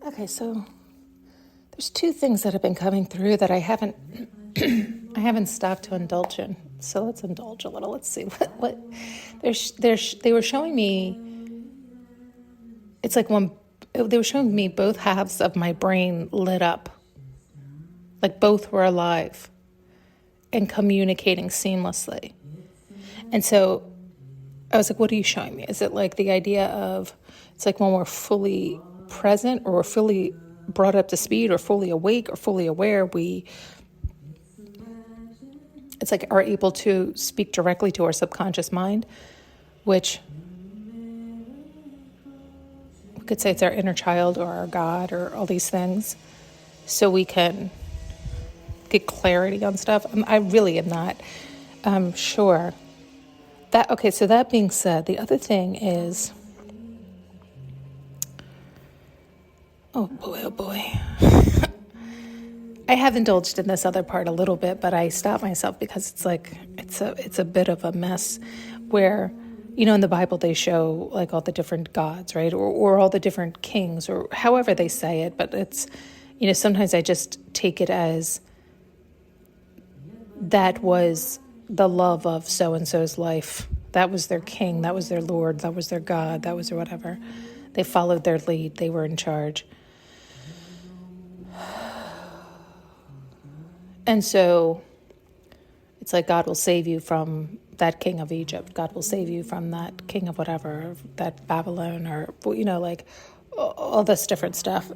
Okay, so there's two things that have been coming through that I haven't I haven't stopped to indulge in. So let's indulge a little. Let's see what they were showing me. It's like they were showing me both halves of my brain lit up, like both were alive and communicating seamlessly. And so I was like, what are you showing me? Is it like the idea of, it's like when we're fully present or we're fully brought up to speed or fully awake or fully aware, it's like are able to speak directly to our subconscious mind, which we could say it's our inner child or our God or all these things, so we can get clarity on stuff. I really am not sure. Okay, so that being said, the other thing is, oh boy. I have indulged in this other part a little bit, but I stopped myself because it's like, it's a bit of a mess where, in the Bible they show like all the different gods, right? Or all the different kings or however they say it, but it's, sometimes I just take it as that was the love of so-and-so's life. That was their king, that was their Lord, that was their God, that was their whatever. They followed their lead, they were in charge. And so it's like God will save you from that king of Egypt. God will save you from that king of whatever, that Babylon or, like all this different stuff.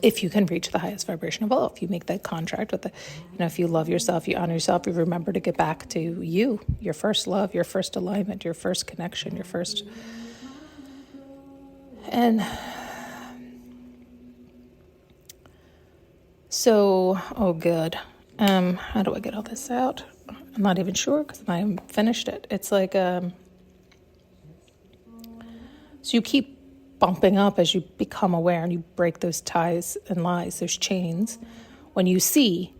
If you can reach the highest vibration of all, if you make that contract with if you love yourself, you honor yourself, you remember to get back to you, your first love, your first alignment, your first connection, your first. And so, oh good. How do I get all this out? I'm not even sure because I haven't finished it. It's like, so you keep bumping up as you become aware and you break those ties and lies, those chains, when you see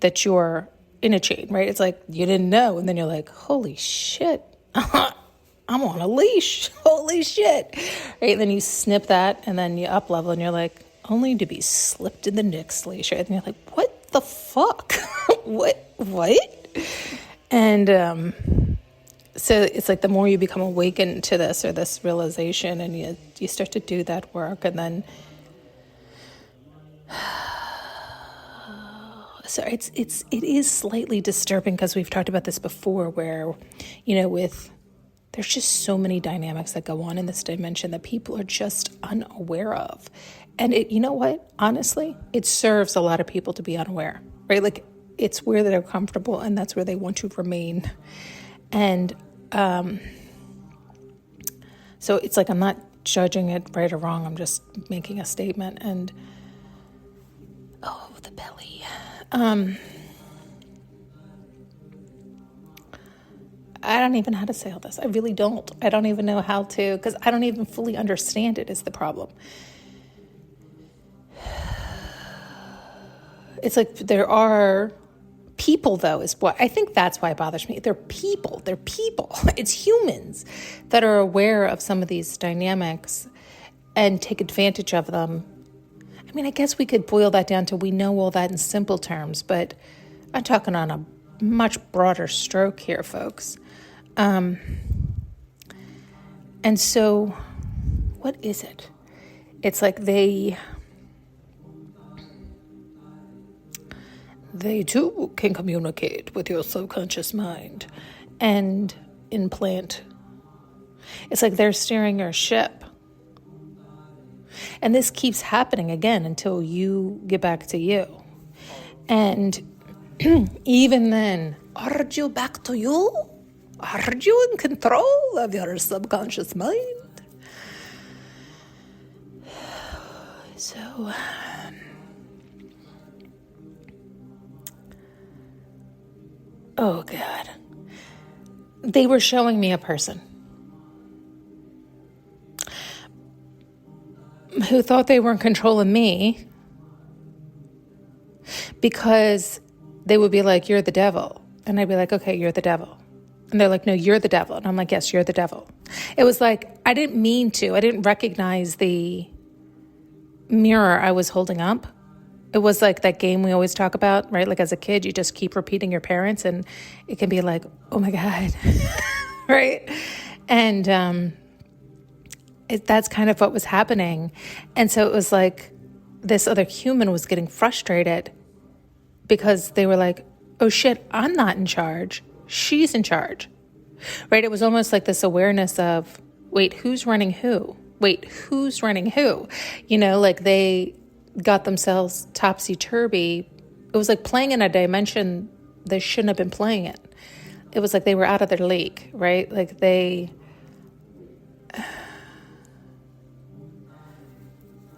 that you're in a chain, right? It's like you didn't know, and then you're like, holy shit, I'm on a leash, holy shit, right? And then you snip that and then you up level and you're like, only to be slipped in the next leash, right? And you're like, what the fuck? what? And so it's like the more you become awakened to this or this realization and you start to do that work, and then so it is slightly disturbing because we've talked about this before where, there's just so many dynamics that go on in this dimension that people are just unaware of. And you know what? Honestly, it serves a lot of people to be unaware, right? Like it's where they're comfortable and that's where they want to remain. And so it's like I'm not judging it right or wrong. I'm just making a statement. And the belly. I don't even know how to say all this. I really don't. I don't even know how to, because I don't even fully understand it is the problem. It's like there are people, though, is what I think that's why it bothers me. They're people. It's humans that are aware of some of these dynamics and take advantage of them. I mean, I guess we could boil that down to we know all that in simple terms, but I'm talking on a much broader stroke here, folks. And so what is it? It's like they too can communicate with your subconscious mind and implant. It's like they're steering your ship. And this keeps happening again until you get back to you. And even then, are you back to you? Are you in control of your subconscious mind? So, oh God. They were showing me a person who thought they were in control of me because they would be like, you're the devil. And I'd be like, okay, you're the devil. And they're like, no, you're the devil. And I'm like, yes, you're the devil. It was like, I didn't mean to. I didn't recognize the mirror I was holding up. It was like that game we always talk about, right? Like as a kid, you just keep repeating your parents and it can be like, oh my God, right? And that's kind of what was happening. And so it was like this other human was getting frustrated because they were like, oh shit, I'm not in charge. She's in charge, right? It was almost like this awareness of, wait, who's running who? Wait, who's running who? You know, like they got themselves topsy-turvy. It was like playing in a dimension they shouldn't have been playing in. It was like they were out of their league, right? Like they...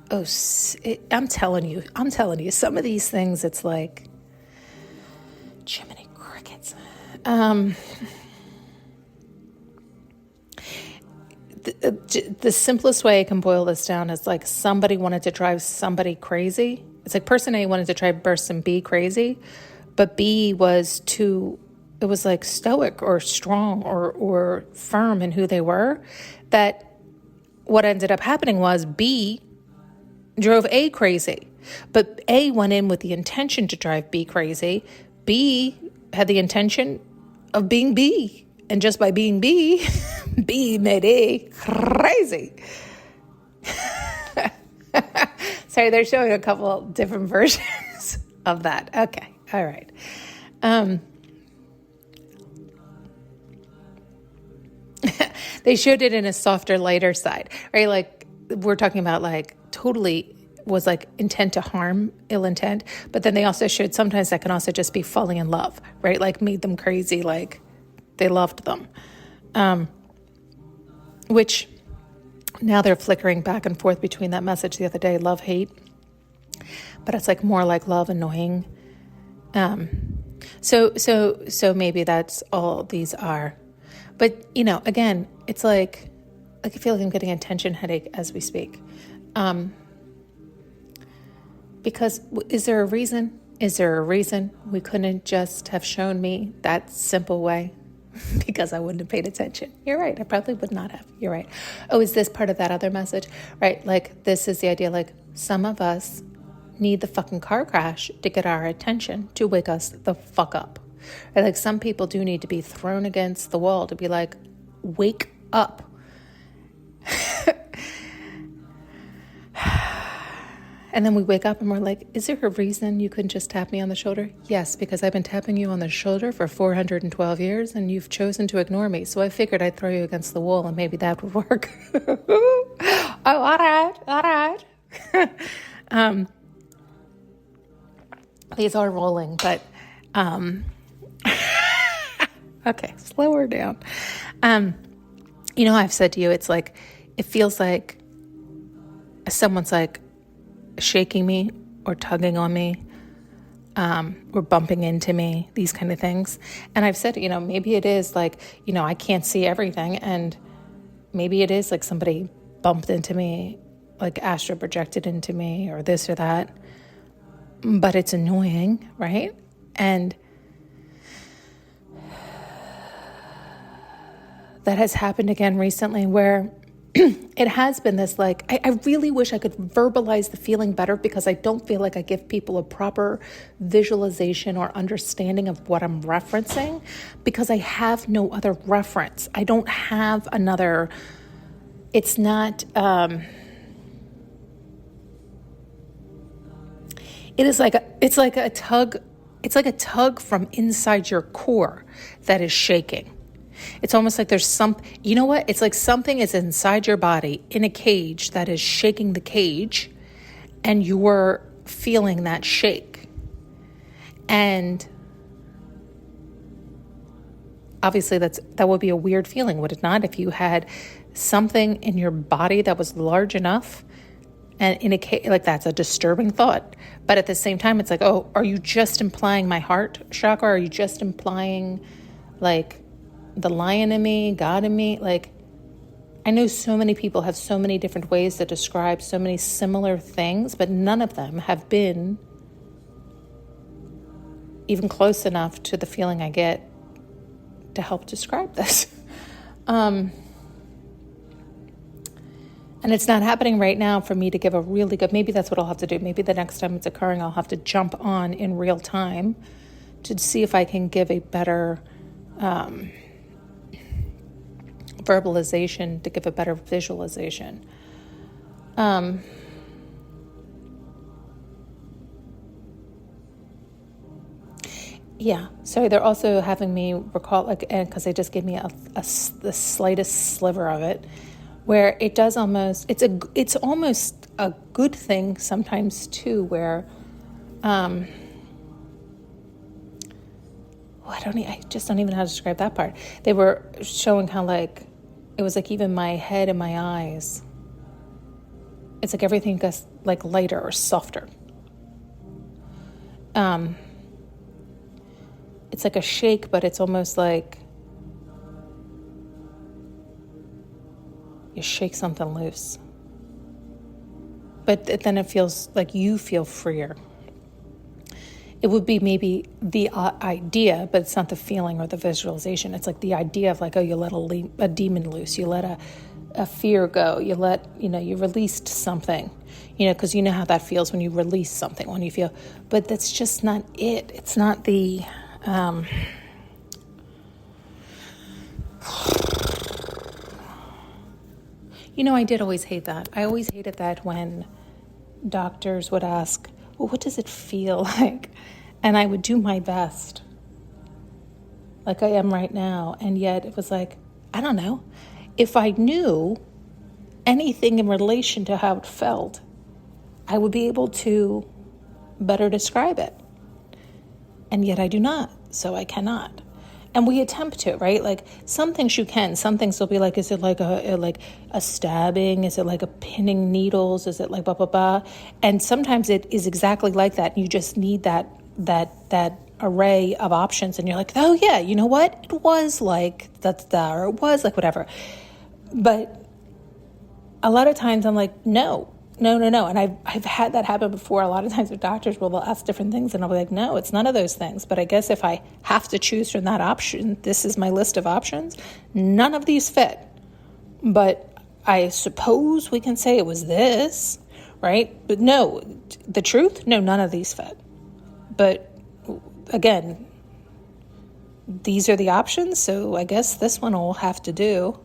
I'm telling you, some of these things, it's like, Jiminy Crickets. The simplest way I can boil this down is like somebody wanted to drive somebody crazy. It's like person A wanted to drive person B crazy, but B was it was like stoic or strong or firm in who they were, that what ended up happening was B drove A crazy, but A went in with the intention to drive B crazy. B had the intention of being B, and just by being B, B made A crazy. Sorry, they're showing a couple different versions of that. Okay, all right. They showed it in a softer, lighter side, right? Like we're talking about like totally was like intent to harm, ill intent. But then they also showed sometimes that can also just be falling in love, right? Like made them crazy, like they loved them. Which now they're flickering back and forth between that message the other day, love, hate. But it's like more like love, annoying. So maybe that's all these are. But, you know, again, it's like I feel like I'm getting a tension headache as we speak. Because is there a reason? Is there a reason we couldn't just have shown me that simple way? Because I wouldn't have paid attention. You're right. I probably would not have. You're right. Oh, is this part of that other message? Right. Like this is the idea, like some of us need the fucking car crash to get our attention, to wake us the fuck up. Right? Like some people do need to be thrown against the wall to be like, wake up. And then we wake up and we're like, is there a reason you couldn't just tap me on the shoulder? Yes, because I've been tapping you on the shoulder for 412 years and you've chosen to ignore me. So I figured I'd throw you against the wall and maybe that would work. Oh, all right. These are rolling, but okay, slow her down. You know, I've said to you, it's like, it feels like someone's like shaking me or tugging on me, or bumping into me, these kind of things. And I've said, you know, maybe it is like, you know, I can't see everything. And maybe it is like somebody bumped into me, like astral projected into me or this or that. But it's annoying, right? And that has happened again recently where it has been this like, I really wish I could verbalize the feeling better because I don't feel like I give people a proper visualization or understanding of what I'm referencing because I have no other reference. I don't have another, it's not, it's like a tug from inside your core that is shaking. It's almost like there's you know what? It's like something is inside your body in a cage that is shaking the cage and you're feeling that shake. And obviously that would be a weird feeling, would it not? If you had something in your body that was large enough and in a cage, like that's a disturbing thought. But at the same time, it's like, oh, are you just implying my heart chakra? Are you just implying like the lion in me, God in me? Like, I know so many people have so many different ways to describe so many similar things, but none of them have been even close enough to the feeling I get to help describe this. And it's not happening right now for me to give a really good, maybe that's what I'll have to do. Maybe the next time it's occurring, I'll have to jump on in real time to see if I can give a better verbalization, to give a better visualization. Yeah, sorry, they're also having me recall, like, because they just gave me the slightest sliver of it, where it does almost, it's almost a good thing sometimes too, where, I just don't even know how to describe that part. They were showing how, like, it was like even my head and my eyes, it's like everything gets like lighter or softer. It's like a shake, but it's almost like you shake something loose. But then it feels like you feel freer. It would be maybe the idea, but it's not the feeling or the visualization. It's like the idea of, like, oh, you let a demon loose. You let a fear go. You released something, because you know how that feels when you release something, when you feel, but that's just not it. It's not the, I did always hate that. I always hated that when doctors would ask, well, what does it feel like? And I would do my best, like I am right now. And yet it was like, I don't know. If I knew anything in relation to how it felt, I would be able to better describe it. And yet I do not, so I cannot. And we attempt to, right? Like, some things you can. Some things will be like, is it like a stabbing? Is it like a pinning needles? Is it like blah, blah, blah? And sometimes it is exactly like that. You just need that array of options. And you're like, oh, yeah, you know what? It was like that, or it was like whatever. But a lot of times I'm like, no. And I've had that happen before. A lot of times with doctors, they'll ask different things, and I'll be like, no, it's none of those things. But I guess if I have to choose from that option, this is my list of options, none of these fit. But I suppose we can say it was this, right? But no, the truth, no, none of these fit. But again, these are the options, so I guess this one will have to do.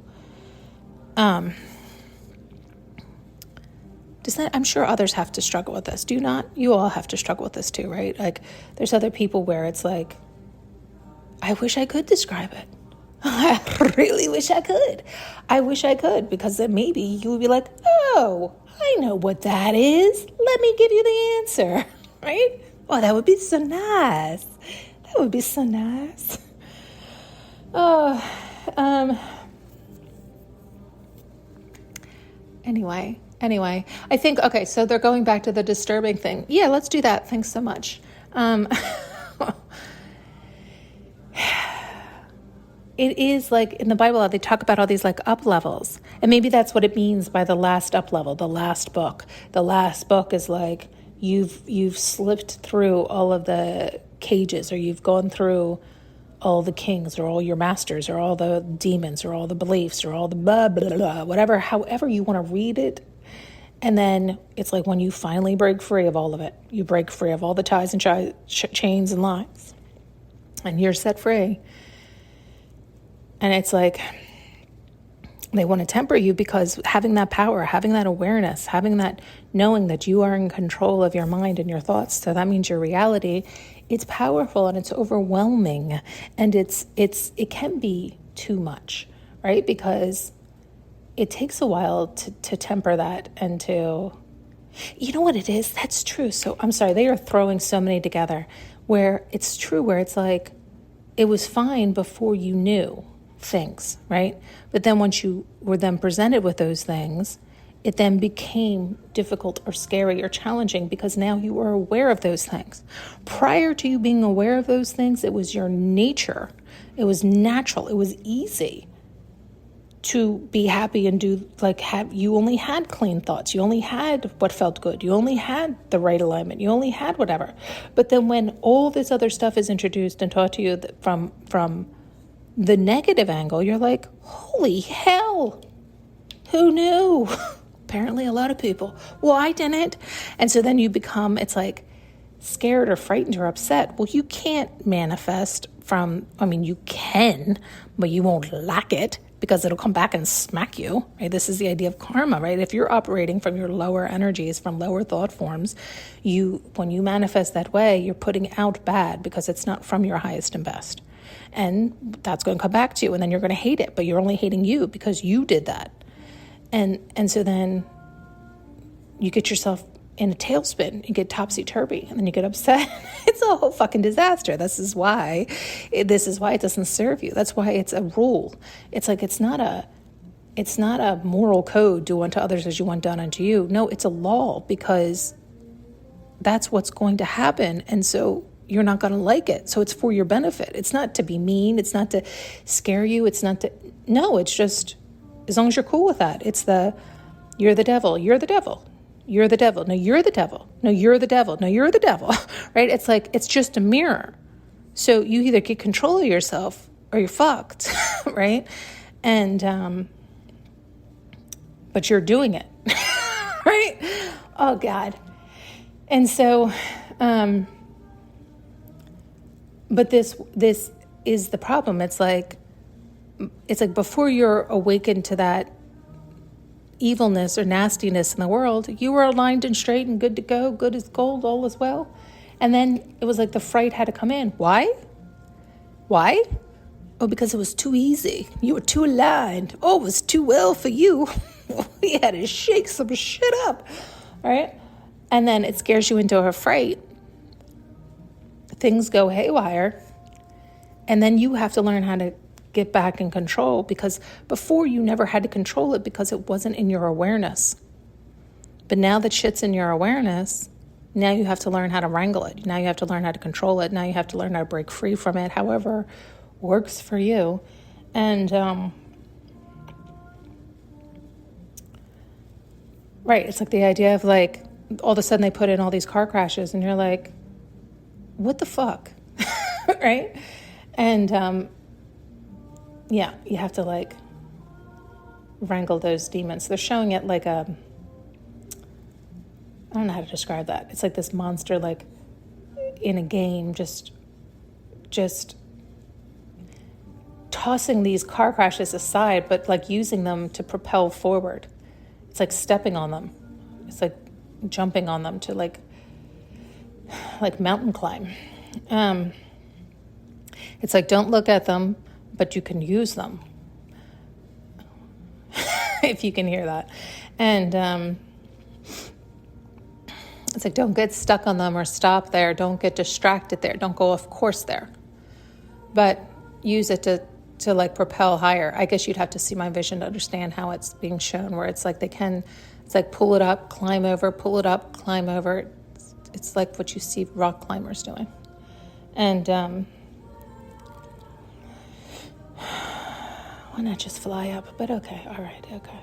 I'm sure others have to struggle with this. Do you not? You all have to struggle with this too, right? Like, there's other people where it's like, I wish I could describe it. I really wish I could. I wish I could, because then maybe you would be like, oh, I know what that is. Let me give you the answer, right? Oh, that would be so nice. That would be so nice. Anyway, I think, okay, so they're going back to the disturbing thing. Yeah, let's do that. Thanks so much. It is like in the Bible, they talk about all these like up levels. And maybe that's what it means by the last up level, the last book. The last book is like you've slipped through all of the cages, or you've gone through all the kings, or all your masters, or all the demons, or all the beliefs, or all the blah, blah, blah, whatever, however you want to read it. And then it's like when you finally break free of all of it, you break free of all the ties and chains and lines, and you're set free. And it's like they want to temper you, because having that power, having that awareness, having that knowing that you are in control of your mind and your thoughts, so that means your reality, it's powerful and it's overwhelming, and it can be too much, right? Because it takes a while to temper that, and to, you know what it is? That's true. So I'm sorry, they are throwing so many together where it's true, where it's like, it was fine before you knew things, right? But then once you were then presented with those things, it then became difficult or scary or challenging, because now you were aware of those things. Prior to you being aware of those things, it was your nature. It was natural. It was easy to be happy and do, you only had clean thoughts. You only had what felt good. You only had the right alignment. You only had whatever. But then when all this other stuff is introduced and taught to you from the negative angle, you're like, holy hell, who knew? apparently a lot of people. Well, I didn't. And so then you become, it's like scared or frightened or upset. Well, you can't manifest you can, but you won't lack it because it'll come back and smack you, right? This is the idea of karma, right? If you're operating from your lower energies, from lower thought forms, when you manifest that way, you're putting out bad because it's not from your highest and best. And that's going to come back to you, and then you're going to hate it, but you're only hating you because you did that. And so then you get yourself in a tailspin, you get topsy-turvy, and then you get upset. It's a whole fucking disaster. This is why it doesn't serve you. That's why it's a rule. It's like, it's not a moral code, do unto others as you want done unto you. No, it's a law, because that's what's going to happen. And so you're not going to like it. So it's for your benefit. It's not to be mean. It's not to scare you. It's just, as long as you're cool with that. You're the devil. You're the devil. You're the devil. No, you're the devil. No, you're the devil. No, you're the devil. Right? It's like, it's just a mirror. So you either get control of yourself or you're fucked. Right? And, but you're doing it. Right? Oh God. And so, but this is the problem. It's like before you're awakened to that evilness or nastiness in the world, you were aligned and straight and good to go, good as gold, all is well. And then it was like the fright had to come in. Why? Oh, because it was too easy. You were too aligned. Oh, it was too well for you. We had to shake some shit up. All right? And then it scares you into a fright. Things go haywire. And then you have to learn how to get back in control, because before you never had to control it because it wasn't in your awareness. But now that shit's in your awareness, now you have to learn how to wrangle it. Now you have to learn how to control it. Now you have to learn how to break free from it, however works for you. And, right, it's like the idea of like, all of a sudden they put in all these car crashes and you're like, what the fuck? Right? And, yeah, you have to like wrangle those demons. They're showing it like I don't know how to describe that. It's like this monster, like in a game, just tossing these car crashes aside, but like using them to propel forward. It's like stepping on them. It's like jumping on them to like mountain climb. It's like, don't look at them, but you can use them. If you can hear that. And it's like, don't get stuck on them or stop there. Don't get distracted there. Don't go off course there. But use it to like propel higher. I guess you'd have to see my vision to understand how it's being shown, where it's like it's like pull it up, climb over, pull it up, climb over. It's like what you see rock climbers doing. And why not just fly up? But okay, all right, okay.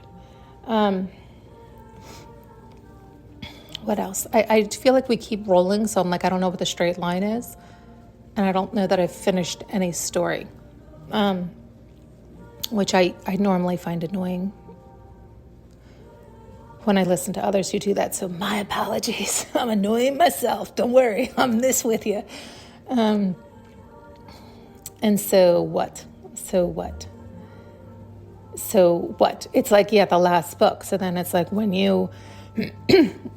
What else? I feel like we keep rolling, so I'm like, I don't know what the straight line is. And I don't know that I've finished any story, which I normally find annoying when I listen to others who do that. So my apologies. I'm annoying myself. Don't worry. I'm this with you. And so what? It's like, yeah, the last book. So then it's like when you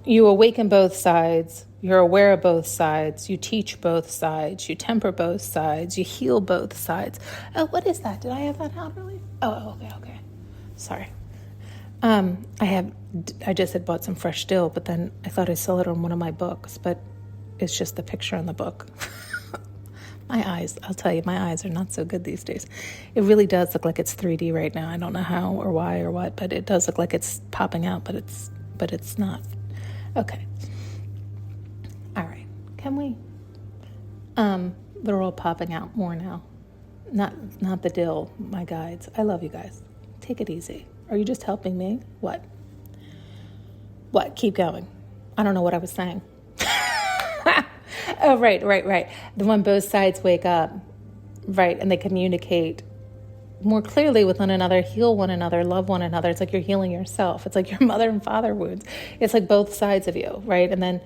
awaken both sides, you're aware of both sides, you teach both sides, you temper both sides, you heal both sides. Oh, what is that? Did I have that out early? Oh, okay. Sorry. I just had bought some fresh dill, but then I thought I saw it on one of my books, but it's just the picture on the book. My eyes, I'll tell you, my eyes are not so good these days. It really does look like it's 3D right now. I don't know how or why or what, but it does look like it's popping out, but it's not. Okay. All right. Can we? They're all popping out more now. Not the dill, my guides. I love you guys. Take it easy. Are you just helping me? What? Keep going. I don't know what I was saying. Oh, right. The one both sides wake up, right, and they communicate more clearly with one another, heal one another, love one another. It's like you're healing yourself. It's like your mother and father wounds. It's like both sides of you, right? And then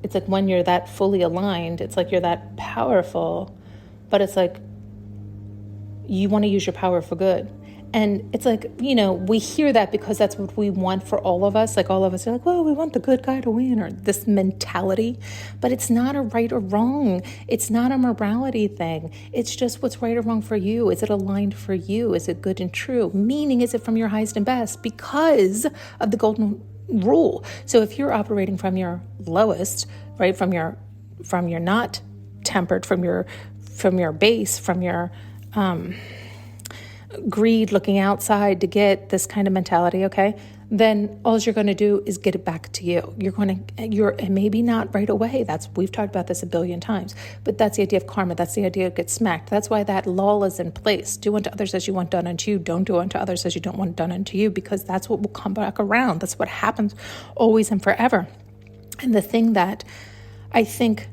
it's like when you're that fully aligned, it's like you're that powerful, but it's like you want to use your power for good. And it's like, we hear that because that's what we want for all of us. Like all of us are like, well, we want the good guy to win, or this mentality. But it's not a right or wrong. It's not a morality thing. It's just what's right or wrong for you. Is it aligned for you? Is it good and true? Meaning, is it from your highest and best? Because of the golden rule. So if you're operating from your lowest, right, from your not tempered, from your base, from your greed, looking outside to get this kind of mentality, okay, then all you're going to do is get it back to you. And maybe not right away. We've talked about this a billion times, but that's the idea of karma. That's the idea of get smacked. That's why that law is in place. Do unto others as you want done unto you. Don't do unto others as you don't want done unto you, because that's what will come back around. That's what happens always and forever. And the thing that I think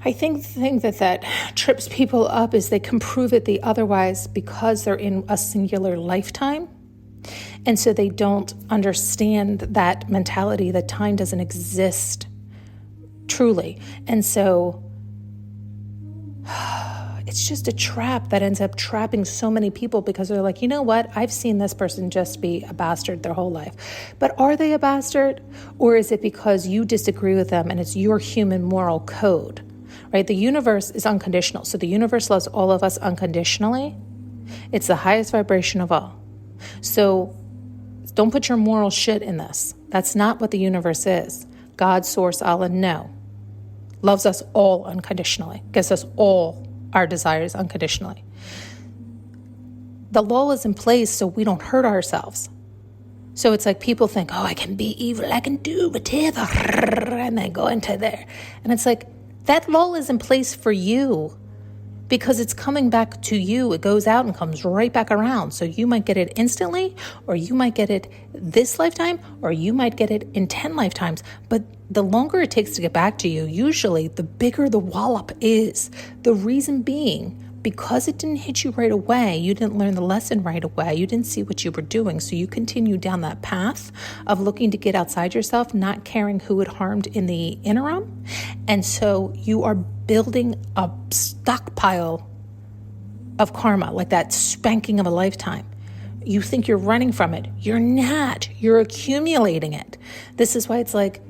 the thing that trips people up is they can prove it the otherwise because they're in a singular lifetime. And so they don't understand that mentality that time doesn't exist truly. And so it's just a trap that ends up trapping so many people because they're like, you know what? I've seen this person just be a bastard their whole life. But are they a bastard? Or is it because you disagree with them and it's your human moral code? Right? The universe is unconditional. So the universe loves all of us unconditionally. It's the highest vibration of all. So don't put your moral shit in this. That's not what the universe is. God, source, Allah, no. Loves us all unconditionally. Gives us all our desires unconditionally. The law is in place so we don't hurt ourselves. So it's like people think, oh, I can be evil. I can do whatever. And they go into there. And it's like, that law is in place for you because it's coming back to you. It goes out and comes right back around. So you might get it instantly, or you might get it this lifetime, or you might get it in 10 lifetimes. But the longer it takes to get back to you, usually the bigger the wallop is. The reason being, because it didn't hit you right away, you didn't learn the lesson right away, you didn't see what you were doing, so you continue down that path of looking to get outside yourself, not caring who it harmed in the interim. And so you are building a stockpile of karma, like that spanking of a lifetime. You think you're running from it. You're not. You're accumulating it. This is why it's like,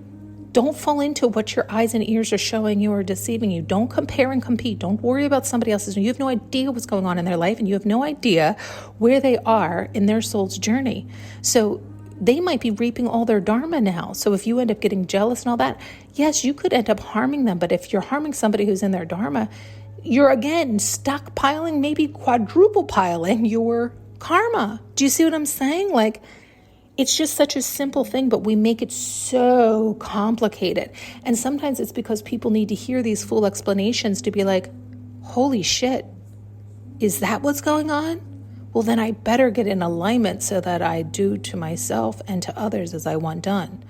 don't fall into what your eyes and ears are showing you or deceiving you. Don't compare and compete. Don't worry about somebody else's. You have no idea what's going on in their life, and you have no idea where they are in their soul's journey. So they might be reaping all their dharma now. So if you end up getting jealous and all that, yes, you could end up harming them. But if you're harming somebody who's in their dharma, you're again stockpiling, maybe quadruple piling your karma. Do you see what I'm saying? Like, it's just such a simple thing, but we make it so complicated. And sometimes it's because people need to hear these full explanations to be like, holy shit, is that what's going on? Well, then I better get in alignment so that I do to myself and to others as I want done.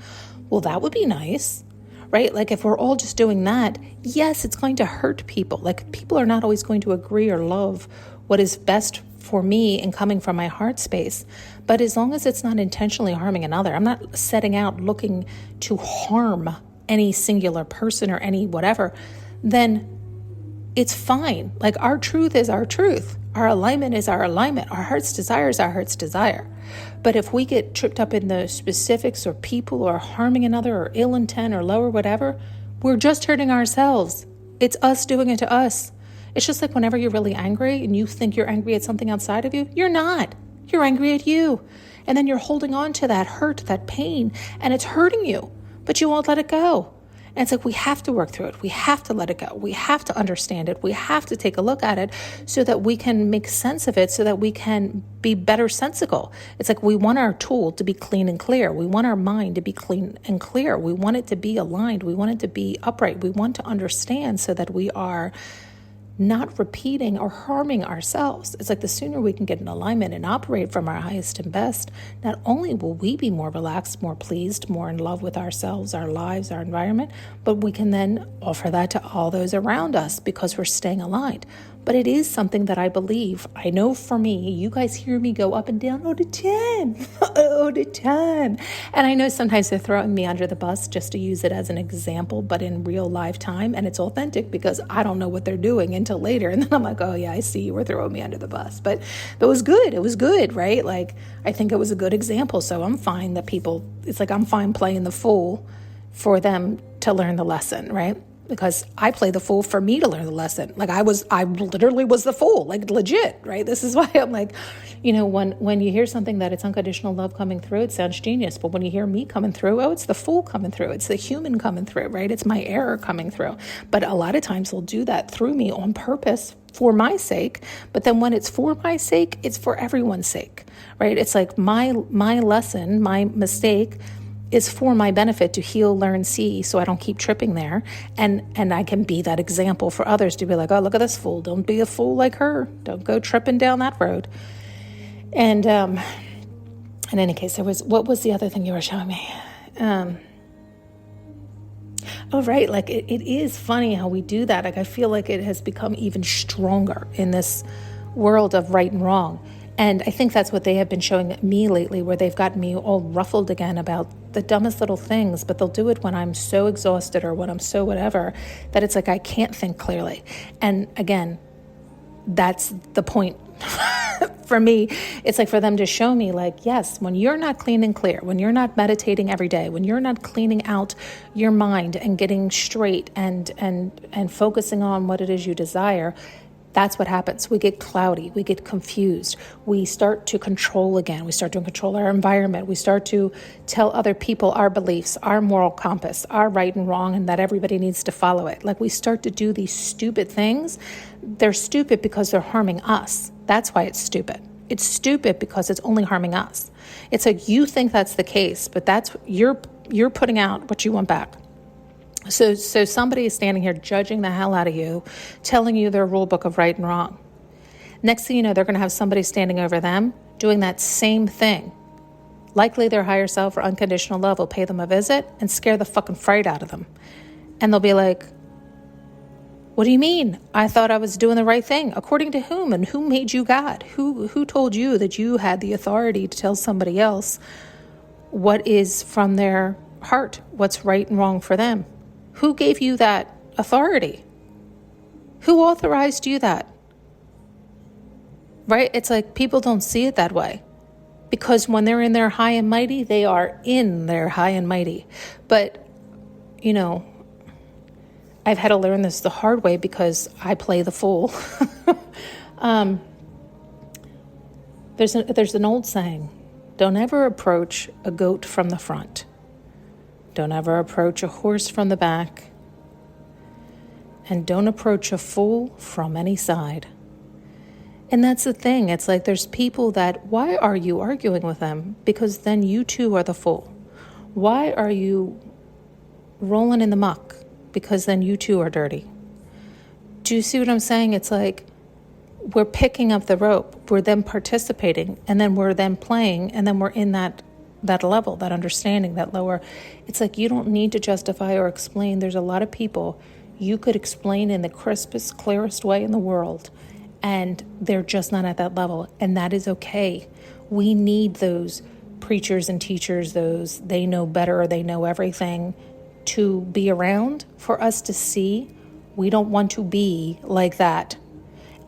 Well, that would be nice, right? Like if we're all just doing that, yes, it's going to hurt people. Like people are not always going to agree or love what is best for me and coming from my heart space. But as long as it's not intentionally harming another, I'm not setting out looking to harm any singular person or any whatever, then it's fine. Like our truth is our truth. Our alignment is our alignment. Our heart's desire is our heart's desire. But if we get tripped up in the specifics or people or harming another or ill intent or low or whatever, we're just hurting ourselves. It's us doing it to us. It's just like whenever you're really angry and you think you're angry at something outside of you, you're not. You're angry at you. And then you're holding on to that hurt, that pain, and it's hurting you, but you won't let it go. And it's like we have to work through it. We have to let it go. We have to understand it. We have to take a look at it so that we can make sense of it, so that we can be better sensical. It's like we want our tool to be clean and clear. We want our mind to be clean and clear. We want it to be aligned. We want it to be upright. We want to understand so that we are not repeating or harming ourselves. It's like the sooner we can get in alignment and operate from our highest and best, not only will we be more relaxed, more pleased, more in love with ourselves, our lives, our environment, but we can then offer that to all those around us because we're staying aligned. But it is something that I believe. I know for me, you guys hear me go up and down all the time, all the time. And I know sometimes they're throwing me under the bus just to use it as an example, but in real life time. And it's authentic because I don't know what they're doing until later. And then I'm like, oh yeah, I see you were throwing me under the bus. But it was good. It was good, right? Like, I think it was a good example. So I'm fine that people, it's like I'm fine playing the fool for them to learn the lesson, right? Because I play the fool for me to learn the lesson. Like I literally was the fool, like legit, right? This is why I'm like, when you hear something that it's unconditional love coming through, it sounds genius. But when you hear me coming through, oh, it's the fool coming through. It's the human coming through, right? It's my error coming through. But a lot of times they'll do that through me on purpose for my sake. But then when it's for my sake, it's for everyone's sake, right? It's like my lesson, my mistake is for my benefit to heal, learn, see, so I don't keep tripping there. And I can be that example for others to be like, oh, look at this fool. Don't be a fool like her. Don't go tripping down that road. And in any case, what was the other thing you were showing me? Oh, right. Like it is funny how we do that. Like I feel like it has become even stronger in this world of right and wrong. And I think that's what they have been showing me lately, where they've gotten me all ruffled again about the dumbest little things, but they'll do it when I'm so exhausted or when I'm so whatever, that it's like I can't think clearly. And again, that's the point. For me, it's like for them to show me like, yes, when you're not clean and clear, when you're not meditating every day, when you're not cleaning out your mind and getting straight and focusing on what it is you desire, that's what happens. We get cloudy. We get confused. We start to control again. We start to control our environment. We start to tell other people our beliefs, our moral compass, our right and wrong, and that everybody needs to follow it. Like we start to do these stupid things. They're stupid because they're harming us. That's why it's stupid. It's stupid because it's only harming us. It's like you think that's the case, but that's you're putting out what you want back. So somebody is standing here judging the hell out of you, telling you their rule book of right and wrong. Next thing you know, they're going to have somebody standing over them doing that same thing. Likely their higher self or unconditional love will pay them a visit and scare the fucking fright out of them. And they'll be like, what do you mean? I thought I was doing the right thing. According to whom? And who made you God? Who told you that you had the authority to tell somebody else what is from their heart, what's right and wrong for them? Who gave you that authority? Who authorized you that? Right? It's like people don't see it that way. Because when they're in their high and mighty, they are in their high and mighty. But, I've had to learn this the hard way because I play the fool. There's an old saying, don't ever approach a goat from the front. Don't ever approach a horse from the back. And don't approach a fool from any side. And that's the thing. It's like there's people that, why are you arguing with them? Because then you too are the fool. Why are you rolling in the muck? Because then you too are dirty. Do you see what I'm saying? It's like we're picking up the rope. We're then participating. And then we're then playing. And then we're in that level, that understanding, that lower. It's like you don't need to justify or explain. There's a lot of people you could explain in the crispest, clearest way in the world, and they're just not at that level, and that is okay. We need those preachers and teachers, those they know better or they know everything, to be around for us to see we don't want to be like that.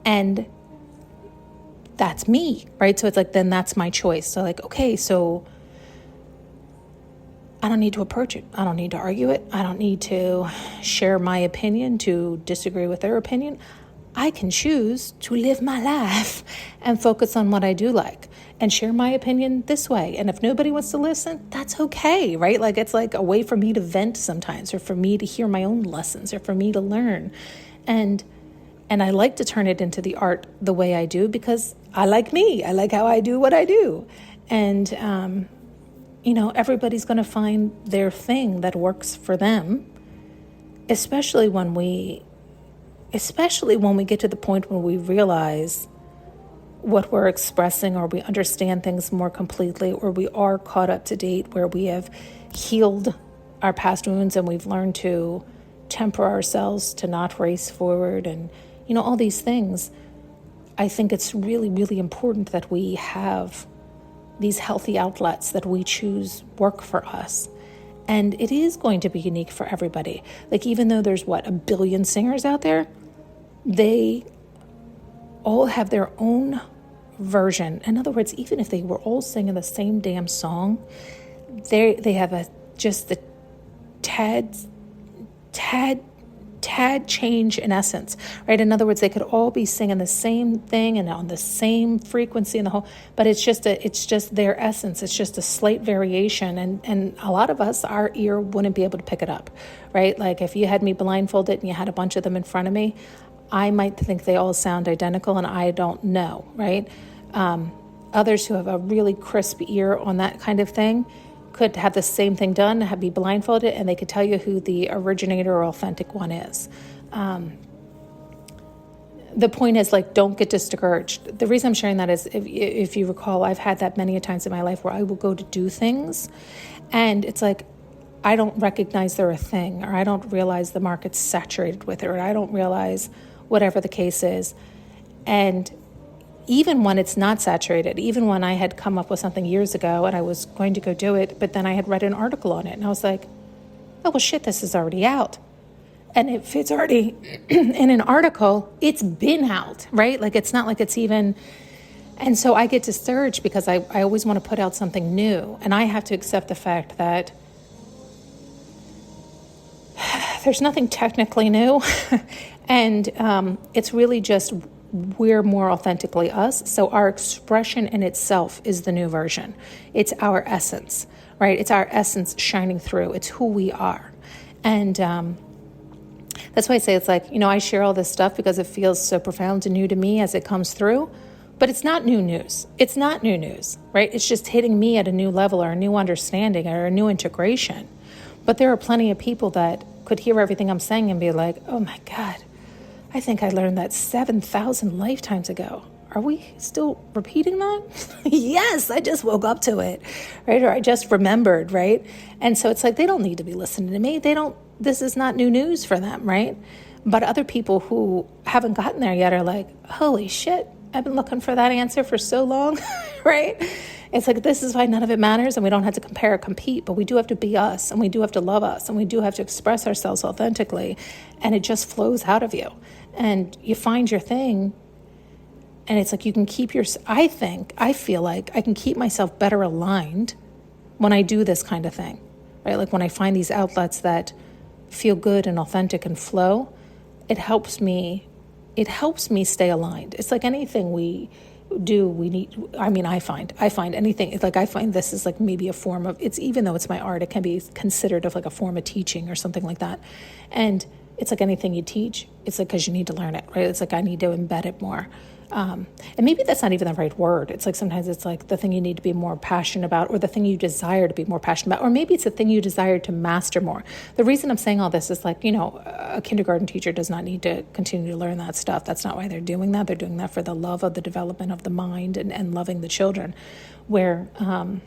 And that's me, right? So it's like, then that's my choice. So like, okay, so I don't need to approach it. I don't need to argue it. I don't need to share my opinion to disagree with their opinion. I can choose to live my life and focus on what I do like and share my opinion this way. And if nobody wants to listen, that's okay, right? Like it's like a way for me to vent sometimes, or for me to hear my own lessons, or for me to learn. And I like to turn it into the art the way I do because I like me. I like how I do what I do. And, everybody's going to find their thing that works for them, especially when we get to the point when we realize what we're expressing, or we understand things more completely, or we are caught up to date, where we have healed our past wounds and we've learned to temper ourselves to not race forward and all these things. I think it's really, really important that we have these healthy outlets that we choose work for us. And it is going to be unique for everybody. Like, even though there's, 1 billion singers out there, they all have their own version. In other words, even if they were all singing the same damn song, they have just the tad change in essence, right? In other words, they could all be singing the same thing and on the same frequency and the whole, but it's just their essence. It's just a slight variation. And a lot of us, our ear wouldn't be able to pick it up, right? Like, if you had me blindfolded and you had a bunch of them in front of me, I might think they all sound identical, and I don't know, right? Others who have a really crisp ear on that kind of thing could have the same thing done, be blindfolded, and they could tell you who the originator or authentic one is. The point is, like, don't get discouraged. The reason I'm sharing that is, if you recall, I've had that many times in my life where I will go to do things, and it's like, I don't recognize they're a thing, or I don't realize the market's saturated with it, or I don't realize whatever the case is. And even when it's not saturated, even when I had come up with something years ago and I was going to go do it, but then I had read an article on it and I was like, oh, well, shit, this is already out. And if it's already in an article, it's been out, right? Like, it's not like it's even... And so I get discouraged because I always want to put out something new. And I have to accept the fact that there's nothing technically new. And it's really just, we're more authentically us. So our expression in itself is the new version. It's our essence, right? It's our essence shining through. It's who we are. And that's why I say, it's like, I share all this stuff because it feels so profound and new to me as it comes through. But it's not new news. It's not new news, right? It's just hitting me at a new level, or a new understanding, or a new integration. But there are plenty of people that could hear everything I'm saying and be like, oh my God, I think I learned that 7,000 lifetimes ago. Are we still repeating that? Yes, I just woke up to it, right? Or I just remembered, right? And so it's like, they don't need to be listening to me. This is not new news for them, right? But other people who haven't gotten there yet are like, holy shit, I've been looking for that answer for so long, right? It's like, this is why none of it matters, and we don't have to compare or compete, but we do have to be us, and we do have to love us, and we do have to express ourselves authentically, and it just flows out of you. And you find your thing, and it's like, you can keep I feel like I can keep myself better aligned when I do this kind of thing, right? Like, when I find these outlets that feel good and authentic and flow, it helps me stay aligned. It's like anything we do, I find anything, it's like, I find this is like maybe a form of, it's, even though it's my art, it can be considered of like a form of teaching or something like that. And it's like anything you teach, it's like, because you need to learn it, right? It's like, I need to embed it more. And maybe that's not even the right word. It's like, sometimes it's like the thing you need to be more passionate about, or the thing you desire to be more passionate about, or maybe it's the thing you desire to master more. The reason I'm saying all this is like, a kindergarten teacher does not need to continue to learn that stuff. That's not why they're doing that. They're doing that for the love of the development of the mind and loving the children, where I'm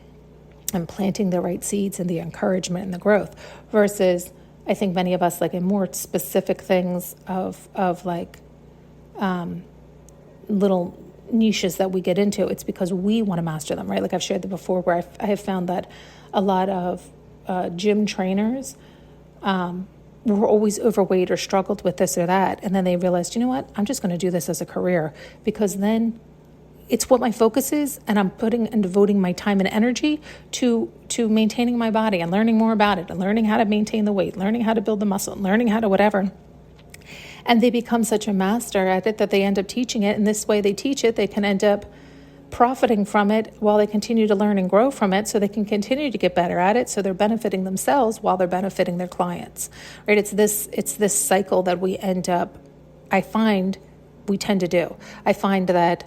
planting the right seeds and the encouragement and the growth, versus I think many of us, like, in more specific things of like, little niches that we get into, it's because we want to master them, right? Like, I've shared that before, where I have found that a lot of gym trainers were always overweight or struggled with this or that, and then they realized, you know what, I'm just going to do this as a career, because then it's what my focus is, and I'm putting and devoting my time and energy to maintaining my body and learning more about it, and learning how to maintain the weight, learning how to build the muscle, learning how to whatever. And they become such a master at it that they end up teaching it. And this way they teach it, they can end up profiting from it while they continue to learn and grow from it, so they can continue to get better at it. So they're benefiting themselves while they're benefiting their clients, right? It's this cycle that we end up, I find we tend to do. I find that,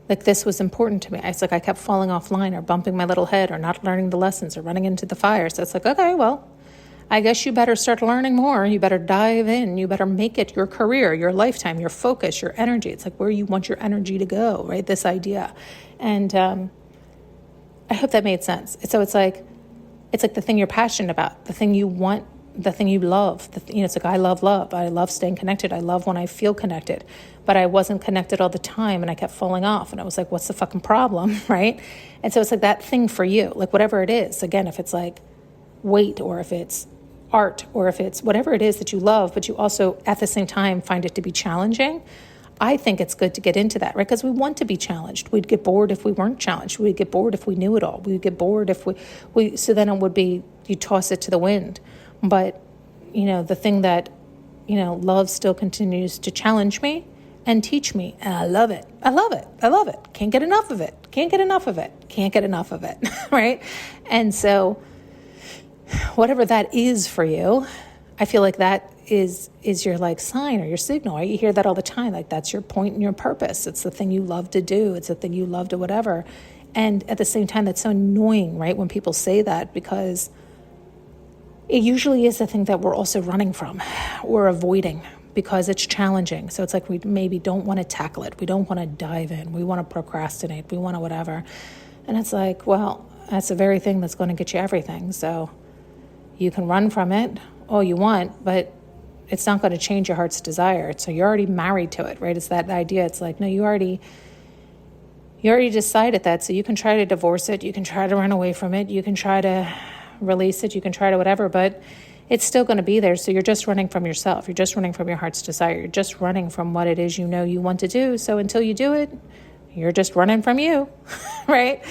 like, this was important to me. It's like I kept falling offline, or bumping my little head, or not learning the lessons, or running into the fire. So it's like, okay, well, I guess you better start learning more. You better dive in. You better make it your career, your lifetime, your focus, your energy. It's like where you want your energy to go, right? This idea. And I hope that made sense. So it's like the thing you're passionate about, the thing you want the thing you love. It's like, I love love. I love staying connected. I love when I feel connected, but I wasn't connected all the time and I kept falling off. And I was like, what's the fucking problem, right? And so it's like that thing for you, like whatever it is. Again, if it's like weight, or if it's art, or if it's whatever it is that you love, but you also at the same time find it to be challenging, I think it's good to get into that, right? Because we want to be challenged. We'd get bored if we weren't challenged. We'd get bored if we knew it all. We'd get bored if so then it would be, you toss it to the wind. But, the thing that, love still continues to challenge me and teach me. And I love it. I love it. I love it. Can't get enough of it. Can't get enough of it. Can't get enough of it, right? And so whatever that is for you, I feel like that is your like sign or your signal. Right? You hear that all the time. Like that's your point and your purpose. It's the thing you love to do. It's the thing you love to whatever. And at the same time, that's so annoying, right? When people say that, because it usually is the thing that we're also running from or avoiding because it's challenging. So it's like we maybe don't want to tackle it. We don't want to dive in. We want to procrastinate. We want to whatever. And it's like, well, that's the very thing that's going to get you everything. So you can run from it all you want, but it's not going to change your heart's desire. So you're already married to it, right? It's that idea. It's like, no, you already decided that. So you can try to divorce it. You can try to run away from it. You can try to release it. You can try to whatever, but it's still going to be there. So you're just running from yourself. You're just running from your heart's desire. You're just running from what it is you want to do. So until you do it, you're just running from you, right?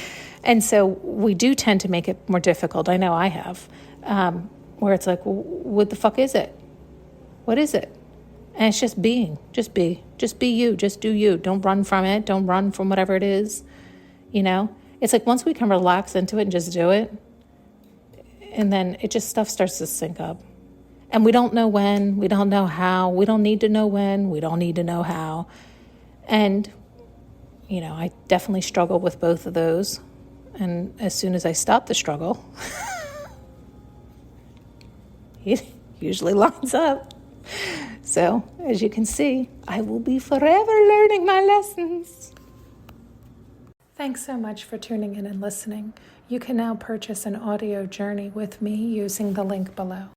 And so we do tend to make it more difficult. I know I have, where it's like, well, what the fuck is it? What is it? And it's just being. Just be you. Just do you. Don't run from it. Don't run from whatever it is. It's like once we can relax into it and just do it, and then stuff starts to sync up. And we don't know when, we don't know how, we don't need to know when, we don't need to know how. And, I definitely struggle with both of those. And as soon as I stop the struggle, it usually lines up. So, as you can see, I will be forever learning my lessons. Thanks so much for tuning in and listening. You can now purchase an audio journey with me using the link below.